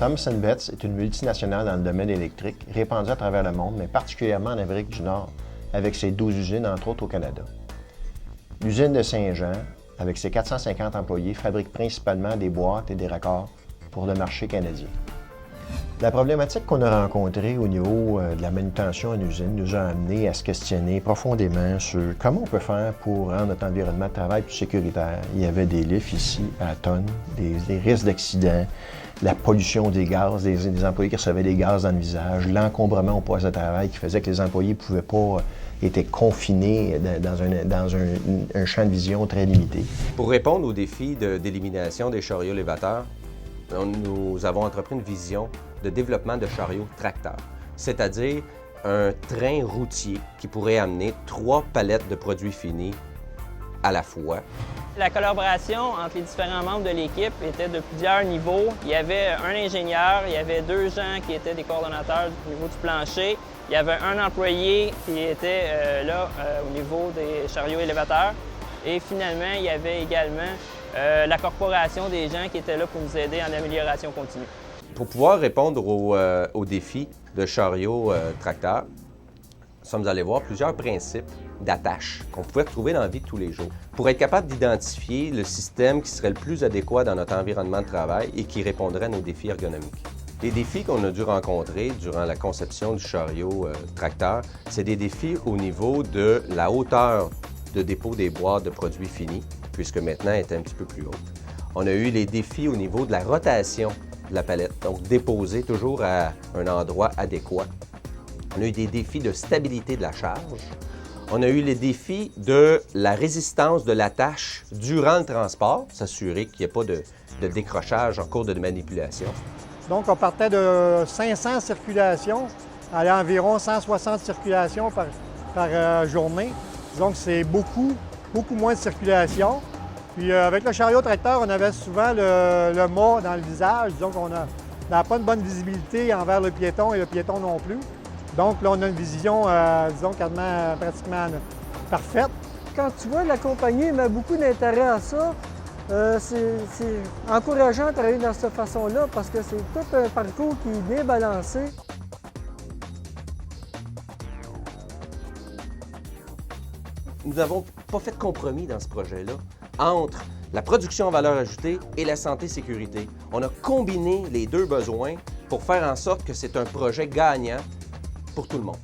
Thomson Betts est une multinationale dans le domaine électrique, répandue à travers le monde, mais particulièrement en Amérique du Nord, avec ses 12 usines, entre autres au Canada. L'usine de Saint-Jean, avec ses 450 employés, fabrique principalement des boîtes et des raccords pour le marché canadien. La problématique qu'on a rencontrée au niveau de la manutention en usine nous a amené à se questionner profondément sur comment on peut faire pour rendre notre environnement de travail plus sécuritaire. Il y avait des lifts ici à tonnes, des risques d'accidents, la pollution des gaz, des employés qui recevaient des gaz dans le visage, l'encombrement au poste de travail qui faisait que les employés ne pouvaient pas étaient confinés dans un champ de vision très limité. Pour répondre aux défis d'élimination des chariots élévateurs, nous avons entrepris une vision de développement de chariots tracteurs, c'est-à-dire un train routier qui pourrait amener 3 palettes de produits finis à la fois. La collaboration entre les différents membres de l'équipe était de plusieurs niveaux. Il y avait un ingénieur, il y avait 2 gens qui étaient des coordonnateurs au niveau du plancher, il y avait un employé qui était là au niveau des chariots élévateurs et finalement, il y avait également la corporation des gens qui étaient là pour nous aider en amélioration continue. Pour pouvoir répondre aux défis de chariots tracteurs, nous sommes allés voir plusieurs principes d'attache qu'on pouvait retrouver dans la vie de tous les jours pour être capable d'identifier le système qui serait le plus adéquat dans notre environnement de travail et qui répondrait à nos défis ergonomiques. Les défis qu'on a dû rencontrer durant la conception du chariot tracteur, c'est des défis au niveau de la hauteur de dépôt des boîtes de produits finis, puisque maintenant elle est un petit peu plus haute. On a eu les défis au niveau de la rotation de la palette, donc déposer toujours à un endroit adéquat. On a eu des défis de stabilité de la charge. On a eu les défis de la résistance de l'attache durant le transport, s'assurer qu'il n'y ait pas de décrochage en cours de manipulation. Donc, on partait de 500 circulations à environ 160 circulations par journée. Donc, c'est beaucoup moins de circulation. Puis, avec le chariot tracteur, on avait souvent le mât dans le visage. Donc, on n'a pas une bonne visibilité envers le piéton et le piéton non plus. Donc, là, on a une vision, disons, pratiquement parfaite. Quand tu vois, la compagnie met beaucoup d'intérêt à ça. C'est encourageant de travailler de cette façon-là parce que c'est tout un parcours qui est bien balancé. Nous n'avons pas fait de compromis dans ce projet-là entre la production en valeur ajoutée et la santé-sécurité. On a combiné les 2 besoins pour faire en sorte que c'est un projet gagnant pour tout le monde.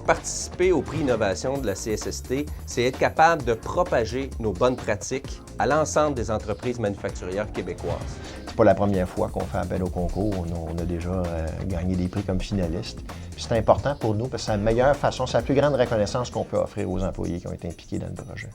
Participer au prix Innovation de la CSST, c'est être capable de propager nos bonnes pratiques à l'ensemble des entreprises manufacturières québécoises. C'est pas la première fois qu'on fait appel au concours. On a déjà gagné des prix comme finaliste. C'est important pour nous parce que c'est la meilleure façon, c'est la plus grande reconnaissance qu'on peut offrir aux employés qui ont été impliqués dans le projet.